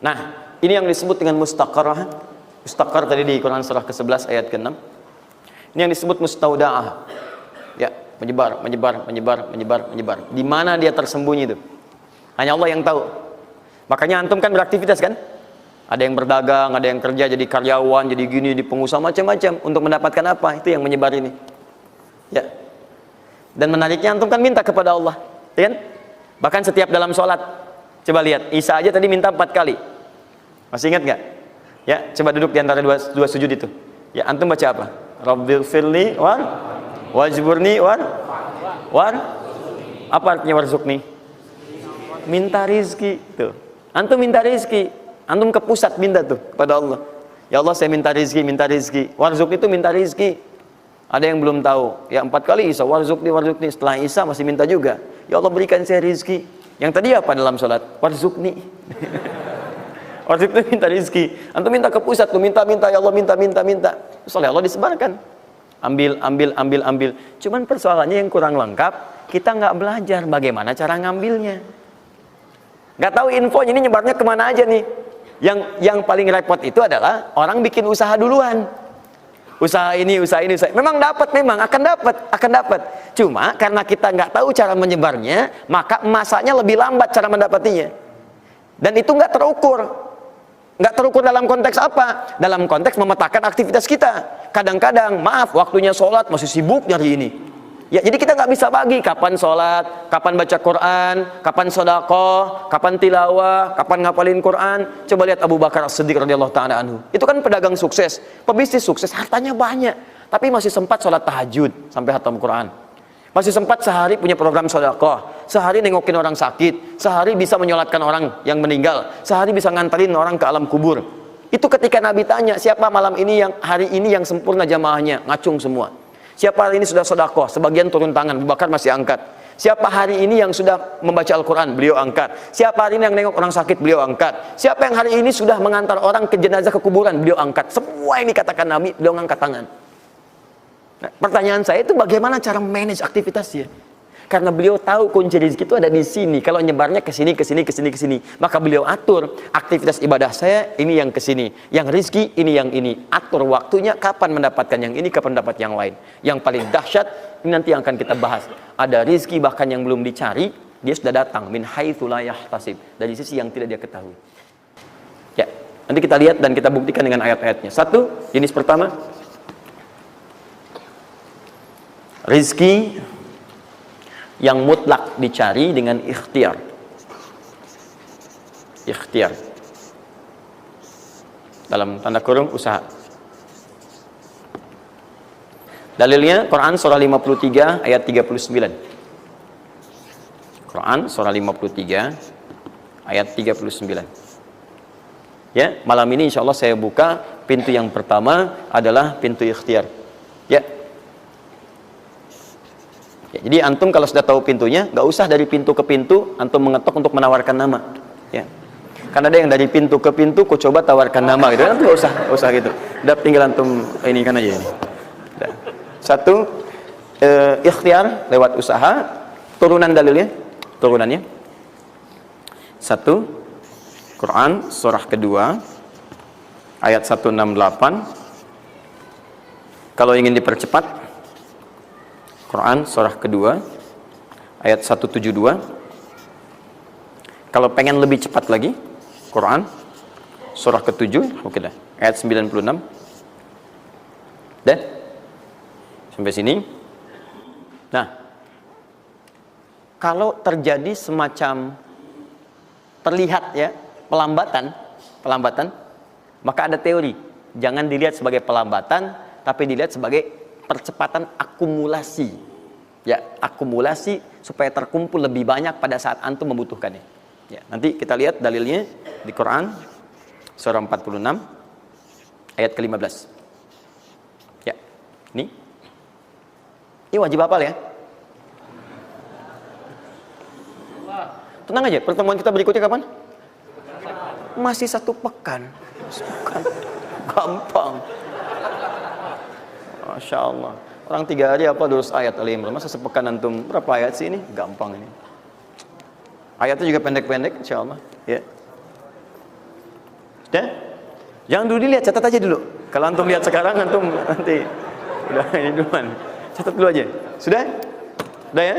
Nah, ini yang disebut dengan mustaqarrah. Mustaqar tadi di Quran surah ke-11 ayat ke-6. Ini yang disebut mustaudaah. Ya, menyebar, menyebar, menyebar, menyebar, menyebar. Di mana dia tersembunyi itu? Hanya Allah yang tahu. Makanya antum kan beraktivitas kan? Ada yang berdagang, ada yang kerja jadi karyawan, jadi gini, di pengusaha macam-macam untuk mendapatkan apa? Itu yang menyebar ini. Ya. Dan menariknya antum kan minta kepada Allah, ya kan? Bahkan setiap dalam sholat. Coba lihat, Isa aja tadi minta 4 kali. Masih ingat nggak? Ya, coba duduk di antara dua sujud itu. Ya, antum baca apa? Rabbighfirli wajburni apa artinya warzuqni? Minta rizki tuh. Antum minta rizki, antum ke pusat minta tuh kepada Allah. Ya Allah, saya minta rizki, minta rizki. Warzuq itu minta rizki. Ada yang belum tahu. Ya 4 kali Isa, warzuqni, warzuqni. Setelah Isa masih minta juga. Ya Allah, berikan saya rizki. Yang tadi apa dalam sholat? Warzuqni. Warzuqni minta rizki. Antum minta ke pusat tuh, minta, ya Allah, minta. Terus oleh Allah disebarkan. Ambil. Cuman persoalannya yang kurang lengkap, kita nggak belajar bagaimana cara ngambilnya. Nggak tahu infonya, ini nyebarnya kemana aja nih. Yang paling repot itu adalah orang bikin usaha duluan. Usaha ini. Memang akan dapat. Cuma karena kita nggak tahu cara menyebarnya, maka masanya lebih lambat cara mendapatinya. Dan itu nggak terukur. Nggak terukur dalam konteks apa? Dalam konteks memetakan aktivitas kita. Kadang-kadang, maaf, waktunya sholat masih sibuk nyari ini. Ya, jadi kita nggak bisa bagi kapan sholat, kapan baca Quran, kapan sedekah, kapan tilawah, kapan ngapalin Quran. Coba lihat Abu Bakar As-Siddiq radhiyallahu ta'ala anhu. Itu kan pedagang sukses, pebisnis sukses, hartanya banyak, tapi masih sempat sholat tahajud sampai khatam Quran. Masih sempat sehari punya program sedekah, sehari nengokin orang sakit, sehari bisa menyolatkan orang yang meninggal, sehari bisa nganterin orang ke alam kubur. Itu ketika Nabi tanya, siapa malam ini hari ini yang sempurna jamaahnya, ngacung semua. Siapa hari ini sudah sedekah, sebagian turun tangan, Abu Bakar masih angkat. Siapa hari ini yang sudah membaca Al-Quran, beliau angkat. Siapa hari ini yang nengok orang sakit, beliau angkat. Siapa yang hari ini sudah mengantar orang ke jenazah ke kuburan, beliau angkat. Semua ini katakan Nabi, beliau angkat tangan. Nah, pertanyaan saya itu bagaimana cara manage aktivitasnya? Karena beliau tahu kunci rezeki itu ada di sini. Kalau nyebarnya ke sini, maka beliau atur aktivitas ibadah saya ini yang ke sini, yang rezeki ini yang ini. Atur waktunya kapan mendapatkan yang ini, kapan dapat yang lain. Yang paling dahsyat ini nanti yang akan kita bahas. Ada rezeki bahkan yang belum dicari, dia sudah datang min haitsu la yahtasib, dari sisi yang tidak dia ketahui. Ya, nanti kita lihat dan kita buktikan dengan ayat-ayatnya. Satu, jenis pertama, rezeki yang mutlak dicari dengan ikhtiar. Ikhtiar dalam tanda kurung usaha. Dalilnya Quran surah 53 ayat 39. Quran surah 53 ayat 39. Ya, malam ini insya Allah saya buka pintu yang pertama adalah pintu ikhtiar. Ya. Ya, jadi antum kalau sudah tahu pintunya, nggak usah dari pintu ke pintu antum mengetok untuk menawarkan nama. Ya. Karena ada yang dari pintu ke pintu, kau coba tawarkan nama gitu, antum nggak usah gitu. Udah tinggal antum ini kan aja ini. Udah. Satu, ikhtiar lewat usaha. Turunan dalilnya, turunannya. Satu, Quran surah kedua ayat 168. Kalau ingin dipercepat, Quran surah kedua ayat 172. Kalau pengen lebih cepat lagi, Quran surah ke-7, oke dah, ayat 96. Dah? Sampai sini. Nah, kalau terjadi semacam terlihat ya pelambatan, maka ada teori. Jangan dilihat sebagai pelambatan, tapi dilihat sebagai percepatan akumulasi. Ya, akumulasi supaya terkumpul lebih banyak pada saat antum membutuhkannya. Ya, nanti kita lihat dalilnya di Quran surah 46 ayat ke-15. Ya. Ini wajib hafal ya. Tenang aja, pertemuan kita berikutnya kapan? Masih 1 pekan. Gampang. Masya Allah. Orang 3 hari apa 200 ayat Al-Imran. Masa sepekan antum berapa ayat sih ini? Gampang ini. Ayatnya juga pendek-pendek, insya Allah. Ya. Sudah? Jangan dulu dilihat, catat aja dulu. Kalau antum lihat sekarang, antum nanti udah ini duluan. Catat dulu aja. Sudah? Udah ya?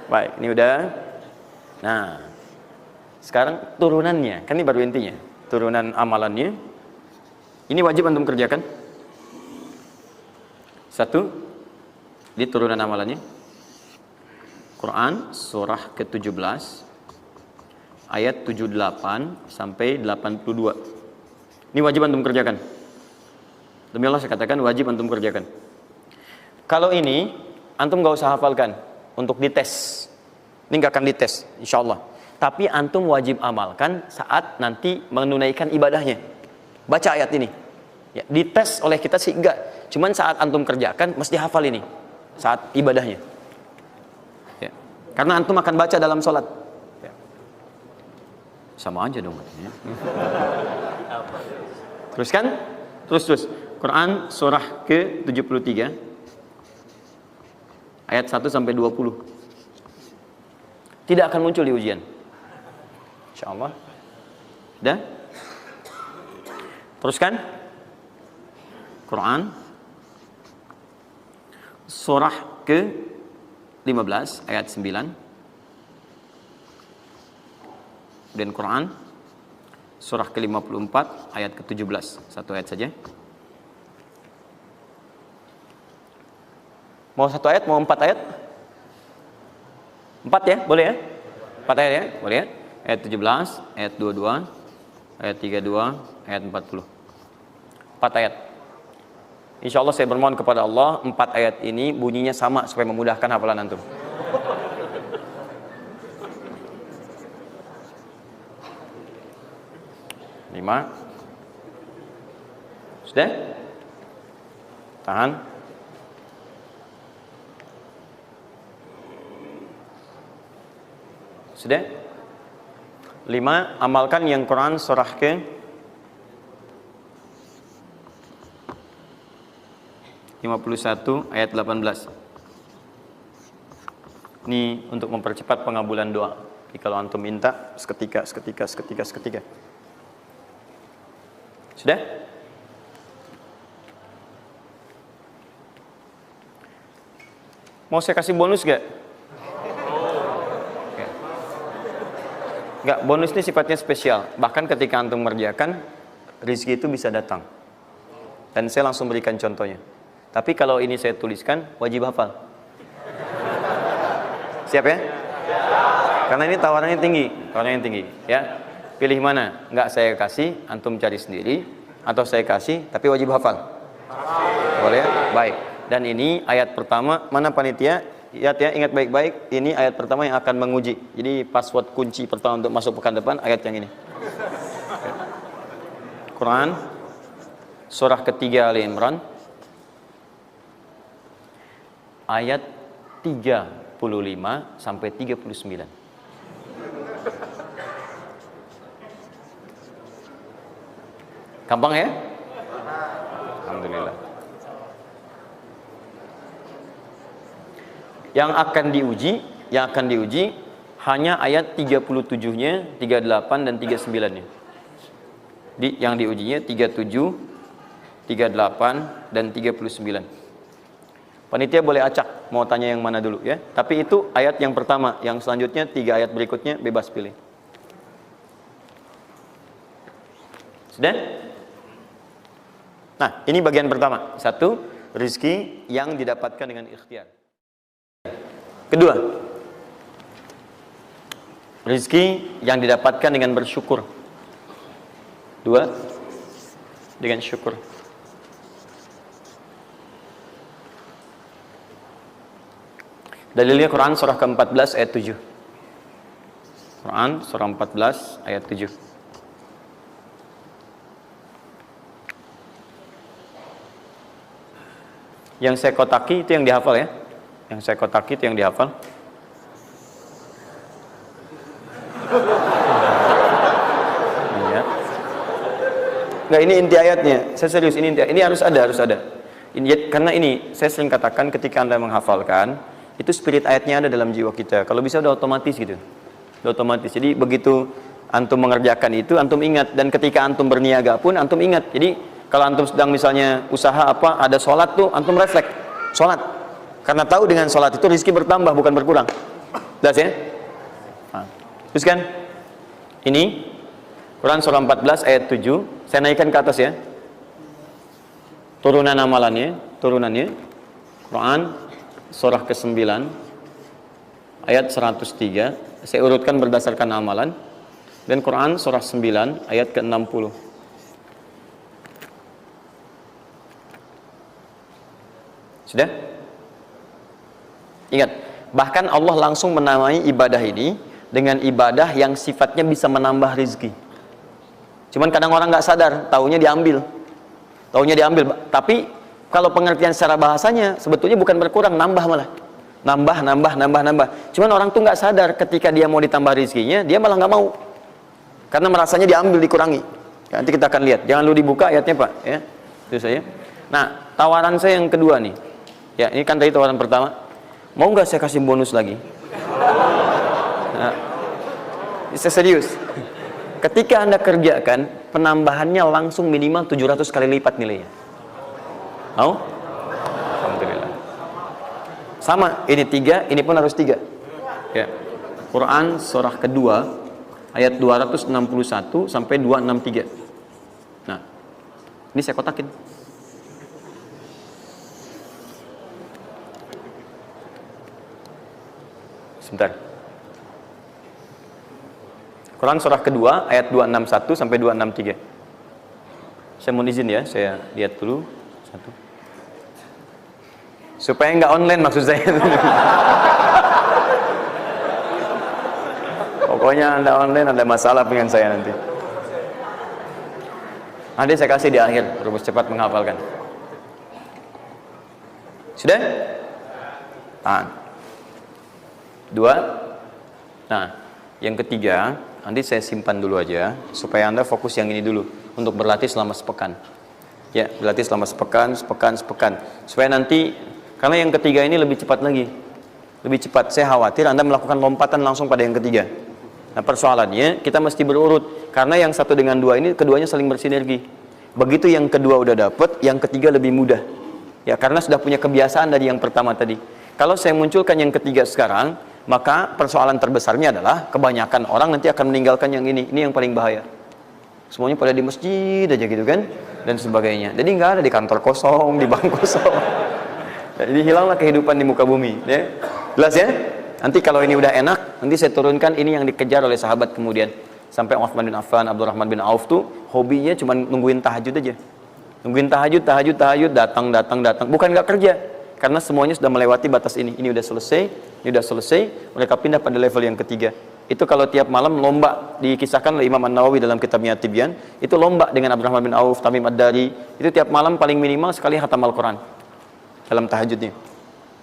Baik, ini udah. Nah, sekarang turunannya, kan ini baru intinya. Turunan amalannya. Ini wajib antum kerjakan. Satu, di turunan amalannya. Quran surah ke-17 ayat 78 sampai 82. Ini wajib antum kerjakan. Demi Allah saya katakan wajib antum kerjakan. Kalau ini antum gak usah hafalkan untuk dites. Ini gak akan dites insyaallah. Tapi antum wajib amalkan saat nanti menunaikan ibadahnya. Baca ayat ini. Ya, dites oleh kita sih enggak. Cuman saat antum kerjakan mesti hafal ini saat ibadahnya. Ya. Karena antum akan baca dalam sholat. Ya. Sama aja dong. Ya. Teruskan. Terus. Quran surah ke-73 ayat 1 sampai 20. Tidak akan muncul di ujian. Insyaallah. Sudah? Teruskan. Quran surah ke-15 ayat 9. Dan Quran surah ke-54 ayat ke-17. Satu ayat saja. Mau satu ayat, mau 4 ayat? 4 ya, boleh ya? 4 ayat ya, boleh ya? Ayat 17, ayat 22, ayat 32, ayat 40. 4 ayat. Insya Allah saya bermohon kepada Allah 4 ayat ini bunyinya sama supaya memudahkan hafalan antum. Lima. Sudah? Tahan. Sudah? 5. Amalkan yang Quran surah ke 51 ayat 18. Ini untuk mempercepat pengabulan doa. Jadi kalau antum minta seketika. Sudah? Mau saya kasih bonus gak? Enggak, bonus ini sifatnya spesial. Bahkan ketika antum mengerjakan, rezeki itu bisa datang. Dan saya langsung berikan contohnya. Tapi kalau ini saya tuliskan, wajib hafal. Siap ya? Karena ini tawarannya tinggi, ya. Pilih mana? Enggak saya kasih, antum cari sendiri, atau saya kasih, tapi wajib hafal. Boleh ya? Baik. Dan ini ayat pertama, mana panitia? Lihat ya, ingat baik-baik, ini ayat pertama yang akan menguji. Jadi password kunci pertama untuk masuk pekan depan, ayat yang ini. Quran, surah ketiga Ali Imran, ayat 35 sampai 39. Gampang ya? Alhamdulillah. Yang akan diuji hanya ayat 37-nya, 38 dan 39-nya. Yang diujinya 37, 38 dan 39. Panitia boleh acak mau tanya yang mana dulu ya. Tapi itu ayat yang pertama, yang selanjutnya 3 ayat berikutnya bebas pilih. Sudah? Nah, ini bagian pertama. 1, rezeki yang didapatkan dengan ikhtiar. Kedua, rezeki yang didapatkan dengan bersyukur. 2, dengan syukur. Dalilnya Quran surah ke-14 ayat 7. Quran surah 14 ayat 7. Yang saya kotaki itu yang dihafal ya. Yang saya kotaki itu yang dihafal. Iya. Enggak, ini inti ayatnya. Saya serius, ini inti. Ini harus ada. Karena ini saya sering katakan ketika Anda menghafalkan, itu spirit ayatnya ada dalam jiwa kita. Kalau bisa udah otomatis gitu. Udah otomatis. Jadi begitu antum mengerjakan itu, antum ingat. Dan ketika antum berniaga pun, antum ingat. Jadi, kalau antum sedang misalnya usaha apa, ada sholat tuh, antum refleks. Sholat. Karena tahu dengan sholat itu rezeki bertambah, bukan berkurang. Jelas ya? Nah, terus kan? Ini, Quran surah 14 ayat 7. Saya naikkan ke atas ya. Turunannya. Quran surah ke-9 ayat 103. Saya urutkan berdasarkan amalan. Dan Quran surah 9 ayat ke-60. Sudah? Ingat, bahkan Allah langsung menamai ibadah ini dengan ibadah yang sifatnya bisa menambah rezeki. Cuman kadang orang nggak sadar, taunya diambil. Tapi kalau pengertian secara bahasanya sebetulnya bukan berkurang, nambah malah. Nambah. Cuman orang tuh nggak sadar ketika dia mau ditambah rezekinya, dia malah nggak mau. Karena merasanya diambil, dikurangi. Ya, nanti kita akan lihat. Jangan lu dibuka ayatnya, Pak, ya. Itu saya. Nah, tawaran saya yang kedua nih. Ya, ini kan tadi tawaran pertama. Mau nggak saya kasih bonus lagi? Nah, saya serius. Ketika Anda kerjakan, penambahannya langsung minimal 700 kali lipat nilainya. Mau? Alhamdulillah. Sama, ini 3, ini pun harus 3. Ya. Quran surah kedua ayat 261 sampai 263. Nah, ini saya kotakin. Sebentar. Quran surah kedua ayat 261 sampai 263. Saya mohon izin ya, saya lihat dulu satu. Supaya nggak online maksud saya. Pokoknya Anda online ada masalah dengan saya nanti. Nanti saya kasih di akhir, rumus cepat menghafalkan. Sudah? Nah. 2. Nah, yang ketiga, nanti saya simpan dulu aja supaya Anda fokus yang ini dulu untuk berlatih selama sepekan. Ya, berlatih selama sepekan. Supaya nanti, karena yang ketiga ini lebih cepat lagi. Lebih cepat. Saya khawatir Anda melakukan lompatan langsung pada yang ketiga. Nah, persoalannya kita mesti berurut karena yang satu dengan dua ini keduanya saling bersinergi. Begitu yang kedua udah dapet, yang ketiga lebih mudah. Ya, karena sudah punya kebiasaan dari yang pertama tadi. Kalau saya munculkan yang ketiga sekarang, maka persoalan terbesarnya adalah kebanyakan orang nanti akan meninggalkan yang ini yang paling bahaya. Semuanya pada di masjid aja gitu kan, dan sebagainya. Jadi nggak ada di kantor kosong, di bank kosong. Jadi hilanglah kehidupan di muka bumi. Ya. Jelas ya? Nanti kalau ini udah enak, nanti saya turunkan ini yang dikejar oleh sahabat kemudian. Sampai Utsman bin Affan, Abdurrahman bin Auf tuh hobinya cuma nungguin tahajud aja. Nungguin tahajud, datang. Bukan nggak kerja. Karena semuanya sudah melewati batas ini. Ini udah selesai, mereka pindah pada level yang ketiga. Itu kalau tiap malam lomba, dikisahkan oleh Imam An-Nawawi dalam kitabnya Tibyan, itu lomba dengan Abdurrahman bin Auf, Tamim Ad-Dari, itu tiap malam paling minimal sekali khatam Al-Quran dalam tahajudnya.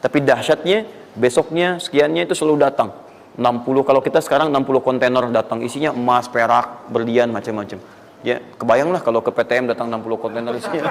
Tapi dahsyatnya, besoknya, sekiannya itu selalu datang. 60, kalau kita sekarang 60 kontainer datang, isinya emas, perak, berlian, macam-macam. Ya, kebayanglah kalau ke PTM datang 60 kontainer isinya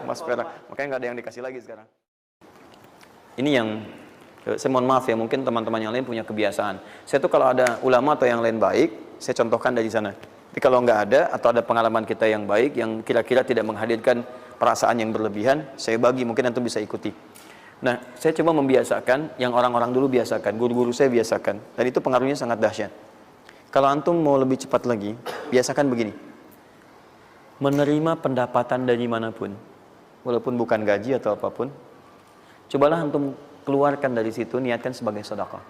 emas, perak. Makanya nggak ada yang dikasih lagi sekarang. Ini yang saya mohon maaf ya, mungkin teman-teman yang lain punya kebiasaan. Saya tuh kalau ada ulama atau yang lain baik, saya contohkan dari sana. Tapi kalau nggak ada, atau ada pengalaman kita yang baik, yang kira-kira tidak menghadirkan perasaan yang berlebihan, saya bagi, mungkin Antum bisa ikuti. Nah, saya coba membiasakan yang orang-orang dulu biasakan, guru-guru saya biasakan. Dan itu pengaruhnya sangat dahsyat. Kalau Antum mau lebih cepat lagi, biasakan begini. Menerima pendapatan dari manapun, walaupun bukan gaji atau apapun, cobalah Antum keluarkan dari situ, niatkan sebagai sedekah.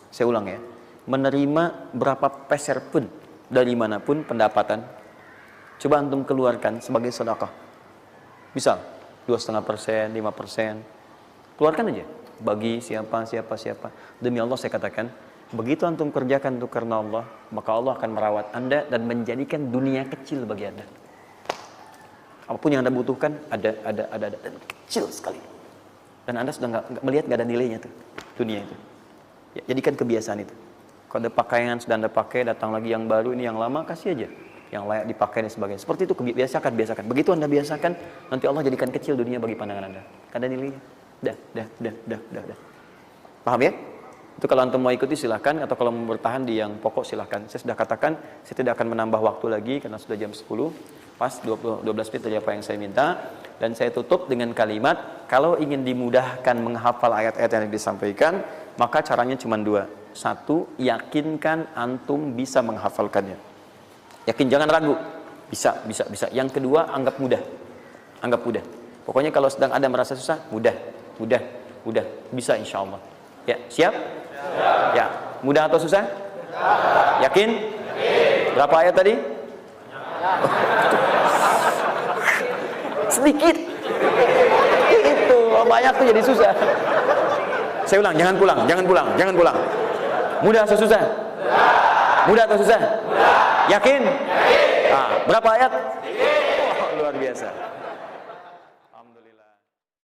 Saya ulang ya, menerima berapa peser pun dari manapun pendapatan, coba Antum keluarkan sebagai sedekah. Misal 2,5%, 5%, keluarkan aja. Bagi siapa. Demi Allah saya katakan, begitu Antum kerjakan itu karena Allah, maka Allah akan merawat Anda dan menjadikan dunia kecil bagi Anda. Apapun yang Anda butuhkan, ada kecil sekali. Dan Anda sudah nggak melihat, nggak ada nilainya tuh, dunia itu. Ya, jadikan kebiasaan itu. Kalau ada pakaian sudah Anda pakai, datang lagi yang baru, ini yang lama, kasih aja. Yang layak dipakai dan sebagainya. Seperti itu, biasakan. Begitu Anda biasakan, nanti Allah jadikan kecil dunia bagi pandangan Anda. Nggak ada nilainya. Dah. Paham ya? Itu kalau antum mau ikuti silahkan, atau kalau mau bertahan di yang pokok silahkan. Saya sudah katakan, saya tidak akan menambah waktu lagi karena sudah jam 10. Pas 12 menit tadi apa yang saya minta. Dan saya tutup dengan kalimat, kalau ingin dimudahkan menghafal ayat-ayat yang disampaikan, maka caranya cuma dua. Satu, yakinkan antum bisa menghafalkannya. Yakin, jangan ragu. Bisa. Yang kedua, anggap mudah. Anggap mudah. Pokoknya kalau sedang ada merasa susah, mudah. Bisa insya Allah. Ya, siap? Ya, mudah atau susah? Yakin? Berapa ayat tadi? Sedikit. Itu banyak tuh jadi susah. Saya ulang, jangan pulang. Mudah atau susah? Mudah atau susah? Yakin? Nah, berapa ayat?